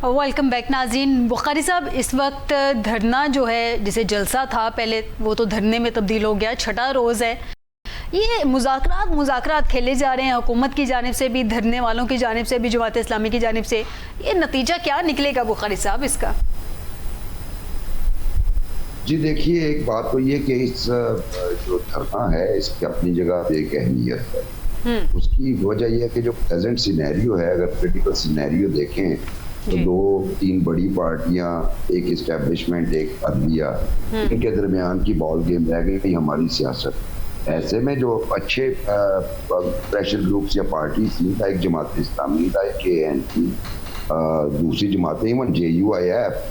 Welcome back ناظرین. بخاری صاحب, اس وقت دھرنا جو ہے جسے جلسہ تھا پہلے وہ تو دھرنے میں تبدیل ہو گیا, چھٹا روز ہے. یہ مذاکرات کھیلے جا رہے ہیں حکومت کی جانب سے بھی, دھرنے والوں کی جانب سے بھی, جماعت اسلامی کی جانب سے. یہ نتیجہ کیا نکلے گا بخاری صاحب اس کا؟ جی دیکھیے, ایک بات تو یہ کہ اس جو دھرنا ہے اس کی اپنی جگہ پہ ایک اہمیت ہے. اس کی وجہ یہ ہے کہ جو پریزنٹ سینیریو ہے, اگر پولیٹیکل سینیریو دیکھیں تو 2-3 بڑی پارٹیاں, ایک اسٹیبلشمنٹ, ایک عدلیہ, ان کے درمیان کی بال گیم رہ گئی ہماری سیاست. ایسے میں جو اچھے پریشر گروپس یا پارٹیز تھیں, ایک جماعت اسلامی, ایک KN تھی, دوسری جماعتیں ایون JUIF,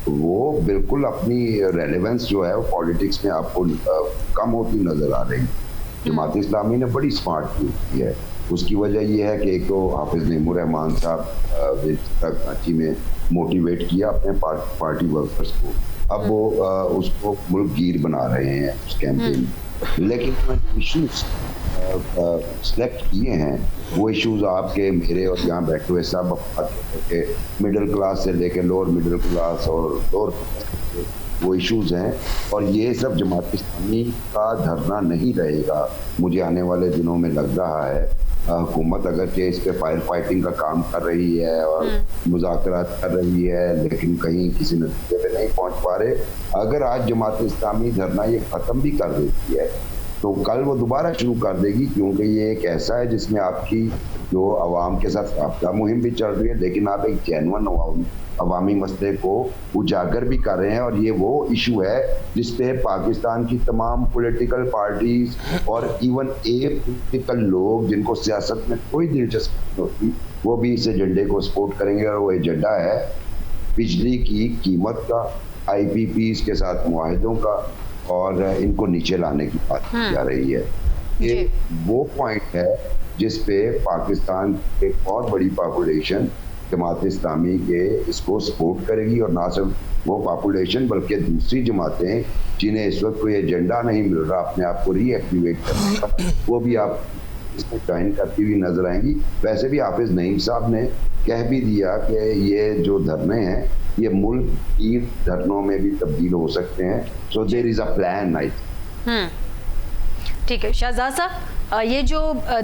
وہ بالکل اپنی ریلیونس جو ہے وہ پالیٹکس میں آپ کو کم ہوتی نظر آ رہی. جماعت اسلامی نے بڑی سمارٹ یوز کی ہے. اس کی وجہ یہ ہے کہ ایک تو حافظ نعیم الرحمان صاحب کراچی میں موٹیویٹ کیا اپنے پارٹی ورکرز کو, اب وہ اس کو ملک گیر بنا رہے ہیں اس کیمپین میں. لیکن ایشوز سلیکٹ کیے ہیں وہ ایشوز آپ کے میرے اور یہاں بیٹھے ہوئے سب کے مڈل کلاس سے لے کے لوور مڈل کلاس اور لوور وہ ایشوز ہیں, اور یہ سب جماعت اسلامی کا دھرنا نہیں رہے گا. مجھے آنے والے دنوں میں لگ رہا ہے حکومت اگرچہ اس پہ فائر فائٹنگ کا کام کر رہی ہے اور مذاکرات کر رہی ہے, لیکن کہیں کسی نتیجے پہ نہیں پہنچ پا رہے. اگر آج جماعت اسلامی دھرنا یہ ختم بھی کر دیتی ہے تو کل وہ دوبارہ شروع کر دے گی, کیونکہ یہ ایک ایسا ہے جس میں آپ کی جو عوام کے ساتھ رابطہ مہم بھی چل رہی ہے, لیکن آپ ایک جینون عوامی مسئلے کو اجاگر بھی کر رہے ہیں. اور یہ وہ ایشو ہے جس پہ پاکستان کی تمام پولیٹیکل پارٹیز اور ایون پولیٹیکل لوگ جن کو سیاست میں کوئی دلچسپی نہیں ہوتی وہ بھی اس ایجنڈے کو سپورٹ کریں گے. اور وہ ایجنڈا ہے بجلی کی قیمت کا, IPPs کے ساتھ معاہدوں کا, اور ان کو نیچے لانے کی بات کی جا رہی ہے. یہ وہ پوائنٹ ہے جس پہ پاکستان کی ایک بہت بڑی پاپولیشن جماعت اسلامی کے اس کو سپورٹ کرے گی. اور نہ صرف وہ پاپولیشن بلکہ دوسری جماعتیں جنہیں اس وقت کوئی ایجنڈا نہیں مل رہا اپنے آپ کو ری ایکٹیویٹ کرنے کا, وہ بھی آپ اس میں جوائن کرتی ہوئی نظر آئیں گی. ویسے بھی حافظ نعیم صاحب نے کہہ بھی دیا کہ یہ جو دھرنے ہیں یہ ملک کی دھرنوں میں بھی تبدیل ہو سکتے ہیں. سو دیر از اے پلان. ٹھیک ہے شہزاد صاحب, یہ جو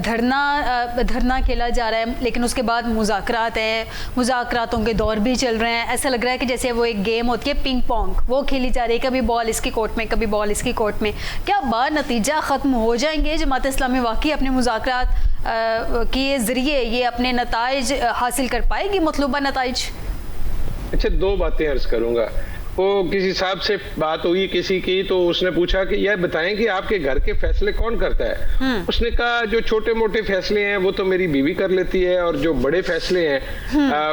دھرنا کھیلا جا رہا ہے لیکن اس کے بعد مذاکرات ہیں, مذاکراتوں کے دور بھی چل رہے ہیں. ایسا لگ رہا ہے کہ جیسے وہ ایک گیم ہوتی ہے پنگ پونگ, وہ کھیلی جا رہی ہے, کبھی بال اس کی کورٹ میں کبھی بال اس کی کورٹ میں. کیا بعد نتیجہ ختم ہو جائیں گے جماعت اسلامی واقعی اپنے مذاکرات کے ذریعے یہ اپنے نتائج حاصل کر پائے گی, مطلوبہ نتائج؟ اچھا, 2 باتیں عرض کروں گا. وہ کسی صاحب سے بات ہوئی کسی کی, تو اس نے پوچھا کہ یہ بتائیں کہ آپ کے گھر کے فیصلے کون کرتا ہے. اس نے کہا جو چھوٹے موٹے فیصلے ہیں وہ تو میری بیوی کر لیتی ہے, اور جو بڑے فیصلے ہیں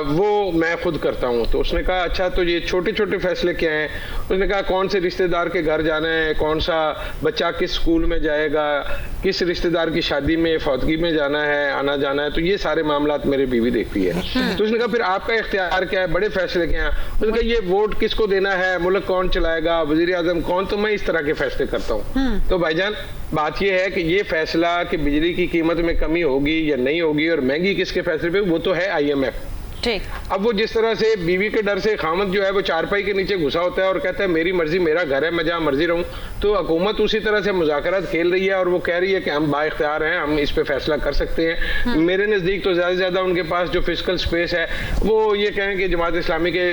وہ میں خود کرتا ہوں. تو اس نے کہا اچھا تو یہ چھوٹے چھوٹے فیصلے کیا ہیں؟ اس نے کہا کون سے رشتہ دار کے گھر جانا ہے, کون سا بچہ کس اسکول میں جائے گا, کس رشتہ دار کی شادی میں فوتگی میں جانا ہے, آنا جانا ہے, تو یہ سارے معاملات میری بیوی دیکھتی ہے. تو اس نے کہا پھر آپ کا اختیار کیا ہے, بڑے فیصلے کیا ہیں؟ اس نے کہا یہ ووٹ کس کو دینا ہے, ملک کون چلائے گا, وزیر اعظم کون, تو میں اس طرح کے فیصلے کرتا ہوں. تو بھائی جان بات یہ ہے کہ یہ فیصلہ کہ بجلی کی قیمت میں کمی ہوگی یا نہیں ہوگی اور مہنگی کس کے فیصلے پہ, وہ تو ہے IMF. اب وہ جس طرح سے بیوی کے ڈر سے خامد جو ہے وہ چارپائی کے نیچے گھسا ہوتا ہے اور کہتا ہے میری مرضی میرا گھر ہے, میں جہاں مرضی رہوں, تو حکومت اسی طرح سے مذاکرات کھیل رہی ہے اور وہ کہہ رہی ہے کہ ہم با اختیار ہیں, ہم اس پہ فیصلہ کر سکتے ہیں. میرے نزدیک تو زیادہ سے زیادہ ان کے پاس جو فزیکل سپیس ہے وہ یہ کہیں کہ جماعت اسلامی کے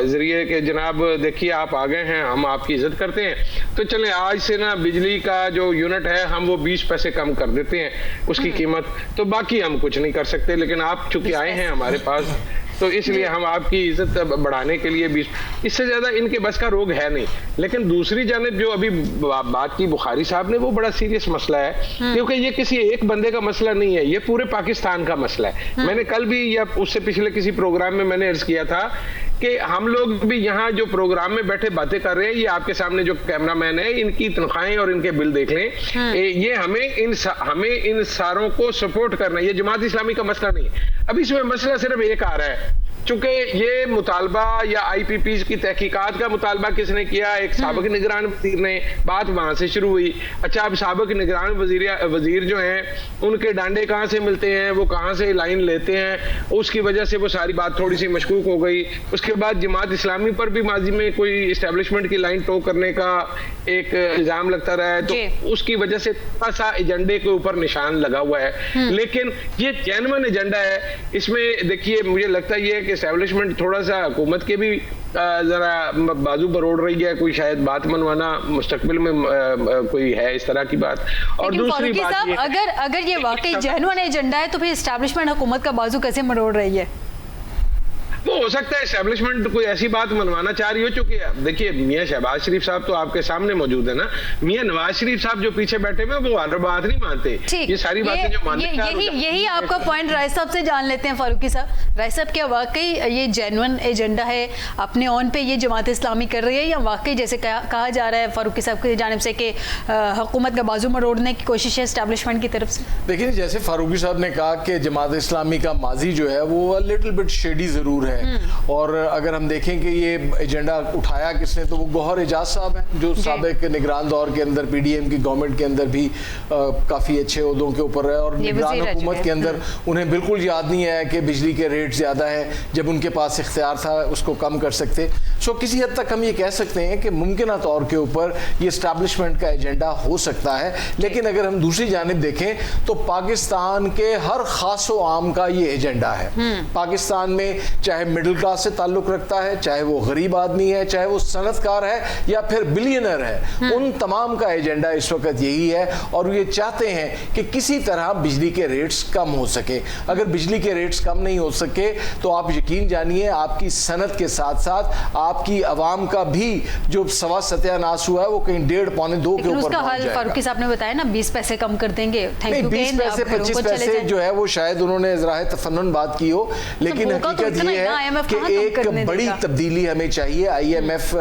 ذریعے کہ جناب دیکھیے آپ آ گئے ہیں, ہم آپ کی عزت کرتے ہیں, تو چلیں آج سے نا بجلی کا جو یونٹ ہے ہم وہ 20 پیسے کم کر دیتے ہیں اس کی قیمت, تو باقی ہم کچھ نہیں کر سکتے, لیکن آپ چونکہ آئے ہیں ہمارے پاس تو اس لیے ہم آپ کی عزت بڑھانے کے لیے 20, اس سے زیادہ ان کے بس کا روگ ہے نہیں. لیکن دوسری جانب جو ابھی بات کی بخاری صاحب نے, وہ بڑا سیریس مسئلہ ہے, کیونکہ یہ کسی ایک بندے کا مسئلہ نہیں ہے, یہ پورے پاکستان کا مسئلہ ہے. میں نے کل بھی یا اس سے پچھلے کسی پروگرام میں نے عرض کیا تھا کہ ہم لوگ بھی یہاں جو پروگرام میں بیٹھے باتیں کر رہے ہیں, یہ آپ کے سامنے جو کیمرہ مین ہے ان کی تنخواہیں اور ان کے بل دیکھ لیں, یہ ہمیں ان ساروں کو سپورٹ کرنا ہے. یہ جماعت اسلامی کا مسئلہ نہیں ہے. اب اس میں مسئلہ صرف ایک آ رہا ہے چونکہ یہ مطالبہ یا آئی پی پیز کی تحقیقات کا مطالبہ کس نے کیا؟ ایک سابق نگران وزیر نے. بات وہاں سے شروع ہوئی. اچھا اب سابق نگران وزیر جو ہیں ان کے ڈانڈے کہاں سے ملتے ہیں, وہ کہاں سے لائن لیتے ہیں, اس کی وجہ سے وہ ساری بات تھوڑی سی مشکوک ہو گئی. اس کے بعد جماعت اسلامی پر بھی ماضی میں کوئی اسٹیبلشمنٹ کی لائن ٹو کرنے کا ایک الزام لگتا رہا ہے, تو اس کی وجہ سے تھوڑا سا ایجنڈے کے اوپر نشان لگا ہوا ہے. لیکن یہ جینوئن ایجنڈا ہے. اس میں دیکھیے مجھے لگتا یہ ہے کہ اسٹیبلشمنٹ تھوڑا سا حکومت کے بھی ذرا بازو بروڑ رہی ہے, کوئی شاید بات منوانا مستقبل میں کوئی ہے اس طرح کی بات. اور دوسری بات یہ اگر یہ واقعی جینوئن ایجنڈا ہے تو پھر اسٹیبلشمنٹ حکومت کا بازو کیسے مروڑ رہی ہے؟ وہ ہو سکتا ہے اسٹیبلشمنٹ کوئی ایسی بات منوانا چاہ رہی ہو, چونکہ دیکھیے میاں شہباز شریف صاحب تو آپ کے سامنے موجود ہے نا, میاں نواز شریف صاحب جو پیچھے بیٹھے ہوئے وہ ہر بات نہیں مانتے. یہ ساری باتیں جو مانتے یہی آپ کا پوائنٹ رائے صاحب سے جان لیتے ہیں. فاروقی صاحب, رائے صاحب کیا واقعی یہ جینوئن ایجنڈا ہے اپنے اون پہ یہ جماعت اسلامی کر رہی ہے, یا واقعی جیسے کہا جا رہا ہے فاروقی صاحب کی جانب سے کہ حکومت کا بازو مروڑنے کی کوشش ہے اسٹیبلشمنٹ کی طرف سے؟ دیکھیں جیسے فاروقی صاحب نے کہا کہ جماعت اسلامی کا ماضی جو ہے وہ لٹل بٹ شیڈی ضرور ہے, اور اگر ہم دیکھیں کہ یہ ایجنڈا اٹھایا کس نے تو وہ گوہر اعجاز صاحب ہیں, جو سابق نگران دور کے اندر پی ڈی ایم کی گورنمنٹ کے اندر بھی کافی اچھے عہدوں کے اوپر رہے, اور نگران حکومت کے اندر انہیں بالکل یاد نہیں ہے کہ بجلی کے ریٹ زیادہ ہے, جب ان کے پاس اختیار تھا اس کو کم کر سکتے. سو کسی حد تک ہم یہ کہہ سکتے ہیں کہ ممکنہ طور کے اوپر یہ اسٹیبلشمنٹ کا ایجنڈا ہو سکتا ہے. لیکن اگر ہم دوسری جانب دیکھیں تو پاکستان کے ہر خاص و عام کا یہ ایجنڈا ہے. پاکستان میں چاہے مڈل کلاس سے تعلق رکھتا ہے, چاہے وہ غریب آدمی ہے, چاہے وہ صنعت کار ہے یا پھر بلینر ہے, ان تمام کا ایجنڈا اس وقت یہی ہے, اور یہ چاہتے ہیں کہ کسی طرح بجلی کے ریٹس کم ہو سکے. اگر بجلی کے ریٹس کم نہیں ہو سکے تو آپ یقین جانیے آپ کی صنعت کے ساتھ ساتھ آپ کی عوام کا بھی جو سوا ستیہ ناس ہوا ہے وہ کہیں 1.5-2 کے اوپر اس کا حل فاروقی صاحب نے بتایا نا 20 پیسے کم کر دیں گے. 20 پیسے 25 پیسے جو ہے وہ شاید انہوں نے ذرا تفنن بات کی ہو, لیکن حقیقت یہ ہے کہ ایک بڑی تبدیلی ہمیں چاہیے. آئی ایم ایف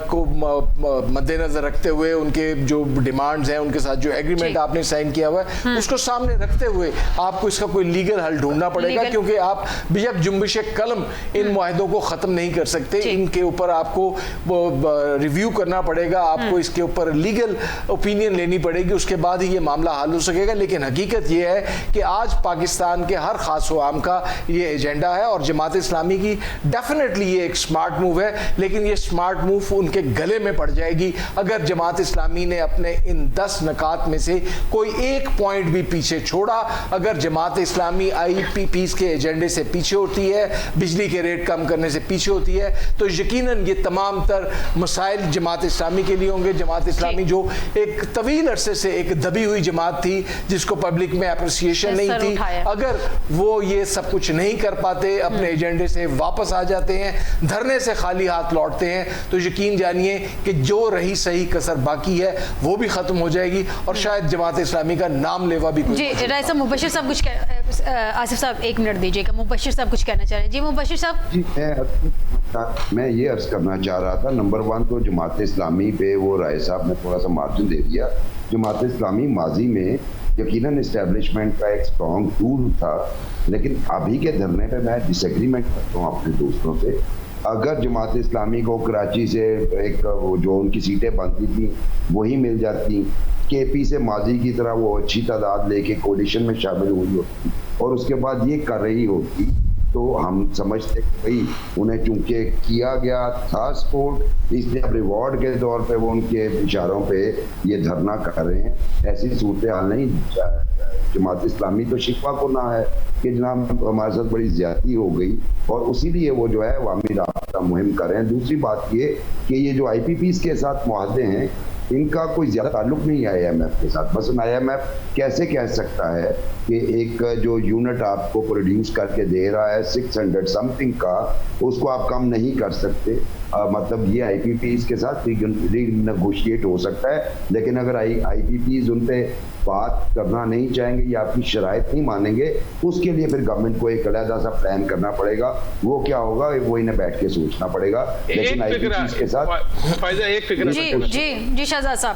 کو مد نظر رکھتے ہوئے ان کے جو ڈیمانڈز ہیں ان کے ساتھ جو ایگریمنٹ آپ نے سائن کیا ہوا ہے اس کو سامنے رکھتے ہوئے آپ کو اس کا کوئی لیگل حل ڈھونڈنا پڑے گا, کیونکہ آپ بیک جنبش قلم ان معاہدوں کو ختم نہیں کر سکتے. ان کے اوپر آپ کو ریویو کرنا پڑے گا, آپ کو اس کے اوپر لیگل اوپینین لینی پڑے گی, اس کے بعد ہی یہ معاملہ حل ہو سکے گا. لیکن حقیقت یہ ہے کہ آج پاکستان کے ہر خاص و عام کا یہ ایجنڈا ہے, اور جماعت اسلامی کی ڈیفینیٹلی یہ ایک سمارٹ موو ہے, لیکن یہ سمارٹ موو ان کے گلے میں پڑ جائے گی اگر جماعت اسلامی نے اپنے ان 10 نکات میں سے کوئی ایک پوائنٹ بھی پیچھے چھوڑا. اگر جماعت اسلامی آئی پی پیز کے ایجنڈے سے پیچھے ہوتی ہے, بجلی کے ریٹ کم کرنے سے پیچھے ہوتی ہے, تو یقیناً یہ تمام تر مسائل جماعت اسلامی کے لیے ہوں گے. جماعت اسلامی جو ایک طویل عرصے سے ایک دبی ہوئی جماعت تھی جس کو پبلک میں اپریسیشن نہیں تھی, اگر وہ یہ سب کچھ نہیں کر پاتے, اپنے ایجنڈے سے واپس آ جاتے ہیں, دھرنے سے خالی ہاتھ لوٹتے ہیں, تو یقین جانیے کہ جو رہی صحیح کسر باقی ہے وہ بھی ختم ہو جائے گی, اور شاید جماعت اسلامی کا نام لیوا بھی کوئی. جی رائے صاحب, مبشر صاحب کچھ آصف صاحب 1 منٹ دیجیے گا, مبشر صاحب کچھ کہنا چاہ رہے ہیں. جی مبشر صاحب. جی میں یہ عرض کرنا چاہ رہا تھا, نمبر 1 تو جماعت اسلامی پہ وہ رائے صاحب نے تھوڑا سا مارجن دے دیا. جماعت اسلامی ماضی میں یقیناً اسٹیبلشمنٹ کا ایک اسٹرانگ ٹول تھا, لیکن ابھی کے دھرنے پہ میں ڈس ایگریمنٹ کرتا ہوں اپنے دوستوں سے. اگر جماعت اسلامی کو کراچی سے ایک جو ان کی سیٹیں بنتی تھیں وہی مل جاتی, کے پی سے ماضی کی طرح وہ اچھی تعداد لے کے کولیشن میں شامل ہوئی ہوتی اور اس کے بعد یہ کر رہی ہوتی, تو ہم سمجھتے کہ بھائی انہیں چونکہ کیا گیا تھا سپورٹ, اس لیے اب ریوارڈ کے طور پہ وہ ان کے اشاروں پہ یہ دھرنا کر رہے ہیں. ایسی صورتحال نہیں. جماعت اسلامی تو شکوہ کو نہ ہے کہ جناب ہمارے ساتھ بڑی زیادتی ہو گئی, اور اسی لیے وہ جو ہے عوامی رابطہ مہم کر رہے ہیں. دوسری بات یہ کہ یہ جو آئی پی پیز کے ساتھ معاہدے ہیں ان کا کوئی زیادہ تعلق نہیں ہے آئی ایم ایف کے ساتھ. مثلاً آئی ایم ایف کیسے کہہ سکتا ہے کہ ایک جو یونٹ آپ کو پروڈیوس کر کے دے رہا ہے 600 سم تھنگ کا, اس کو آپ کم نہیں کر سکتے. مطلب یہ آئی پی پیز کے ساتھ ری نیگوشیٹ ہو سکتا ہے, لیکن اگر آئی پی پیز ان پہ بات کرنا نہیں چاہیں گے یا آپ کی شرائط نہیں مانیں گے, اس کے لیے پھر گورنمنٹ کو ایک علیحدہ سا پلان کرنا پڑے گا. وہ کیا ہوگا وہ انہیں بیٹھ کے سوچنا پڑے گا. لیکن آئی پی پیز کے ساتھ جی شہزاد صاحب.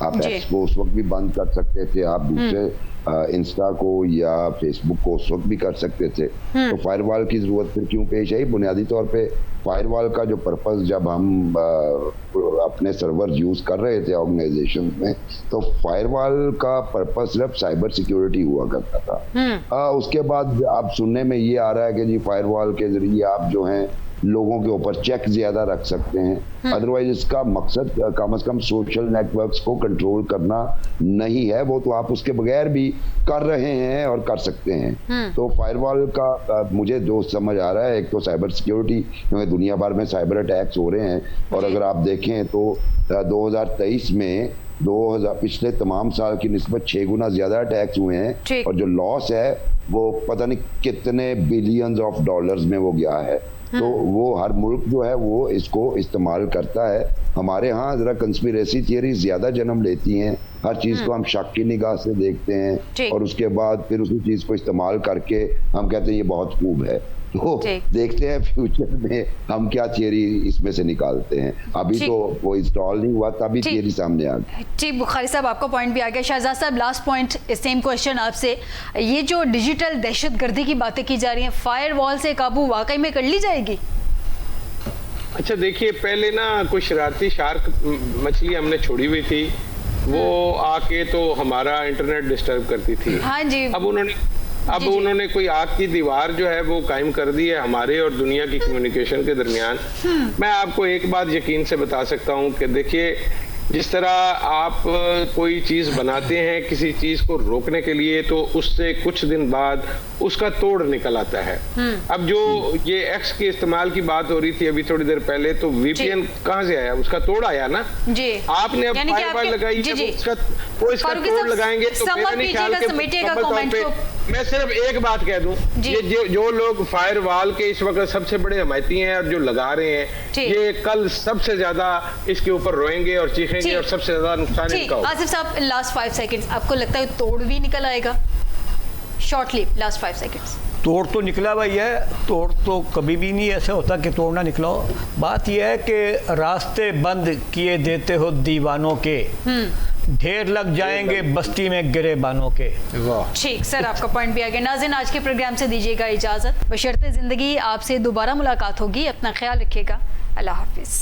آپ ایکس کو اس وقت بھی بند کر سکتے تھے, آپ دوسرے انسٹا کو یا فیس بک کو اس وقت بھی کر سکتے تھے. تو فائر وال کی ضرورت پھر کیوں پیش آئی؟ بنیادی طور پہ فائر وال کا جو پرپز جب ہم اپنے سرور یوز کر رہے تھے آرگنائزیشن میں, تو فائر وال کا پرپز صرف سائبر سیکیورٹی ہوا کرتا تھا. اس کے بعد اب سننے میں یہ آ رہا ہے کہ جی فائر وال کے ذریعے آپ جو ہیں لوگوں کے اوپر چیک زیادہ رکھ سکتے ہیں. ادروائز اس کا مقصد کم از کم سوشل نیٹ ورکس کو کنٹرول کرنا نہیں ہے, وہ تو آپ اس کے بغیر بھی کر رہے ہیں اور کر سکتے ہیں. تو فائر وال کا مجھے جو سمجھ آ رہا ہے, ایک تو سائبر سیکیورٹی, کیونکہ دنیا بھر میں سائبر اٹیکس ہو رہے ہیں, اور اگر آپ دیکھیں تو 2023 میں پچھلے تمام سال کی نسبت 6 گنا زیادہ اٹیکس ہوئے ہیں, اور جو لاس ہے وہ پتہ نہیں کتنے بلینز آف ڈالرز میں وہ گیا ہے. تو وہ ہر ملک جو ہے وہ اس کو استعمال کرتا ہے. ہمارے ہاں ذرا کنسپیریسی تھیوری زیادہ جنم لیتی ہیں, ہر چیز کو ہم شک کی نگاہ سے دیکھتے ہیں, اور اس کے بعد پھر اسی چیز کو استعمال کر کے ہم کہتے ہیں یہ بہت خوب ہے. تو دیکھتے ہیں فیوچر میں ہم کیا تھیوری اس میں سے نکالتے ہیں. ابھی تو وہ انسٹال نہیں ہوا, تبھی تھیوری سامنے آ گئی. جی بخاری صاحب آپ کا پوائنٹ بھی آ گیا. شہزاد صاحب لاسٹ پوائنٹ, سیم کوشچن آپ سے, یہ جو ڈیجیٹل دہشت گردی کی باتیں کی جا رہی ہیں, فائر وال سے قابو واقعی میں کر لی جائے گی؟ اچھا دیکھیے, پہلے نا کوئی شرارتی شارک مچھلی ہم نے چھوڑی ہوئی تھی, وہ آ کے تو ہمارا انٹرنیٹ ڈسٹرب کرتی تھی. ہاں جی. اب انہوں نے کوئی آگ کی دیوار جو ہے وہ قائم کر دی ہے ہمارے اور دنیا کی کمیونیکیشن کے درمیان. میں آپ کو ایک بات یقین سے بتا سکتا ہوں کہ دیکھیے, جس طرح آپ کوئی چیز بناتے ہیں کسی چیز کو روکنے کے لیے, تو اس سے کچھ دن بعد اس کا توڑ نکل آتا ہے. اب جو یہ ایکس کے استعمال کی بات ہو رہی تھی ابھی تھوڑی دیر پہلے, تو وی پی این کہاں سے آیا؟ اس کا توڑ آیا نا. جی آپ نے اب فائر وال لگائی, اس کا توڑ لگائیں گے تو میرا نہیں خیال کہ میں صرف ایک بات کہہ دوں, یہ جو لوگ فائر وال کے اس وقت سب سے بڑے حمایتی ہیں اور جو لگا رہے ہیں, یہ کل سب سے زیادہ اس کے اوپر روئیں گے اور چیخیں گے, اور سب سے زیادہ نقصان ان کا ہوگا. آصف صاحب لاسٹ 5 سیکنڈز, آپ کو لگتا ہے توڑ بھی نکل آئے گا شارٹلی؟ Last 5 seconds. توڑ تو نکلا بھائی ہے, توڑ تو کبھی بھی نہیں ایسا ہوتا کہ توڑ نہ نکلا ہو. بات یہ ہے کہ راستے بند کیے دیتے ہو دیوانوں کے, ڈھیر لگ جائیں گے بستی میں گرے بانوں کے. ٹھیک سر, آپ کا پوائنٹ بھی آ گیا. ناظرین آج کے پروگرام سے دیجیے گا اجازت, بشرط زندگی آپ سے دوبارہ ملاقات ہوگی. اپنا خیال رکھیے گا. اللہ حافظ.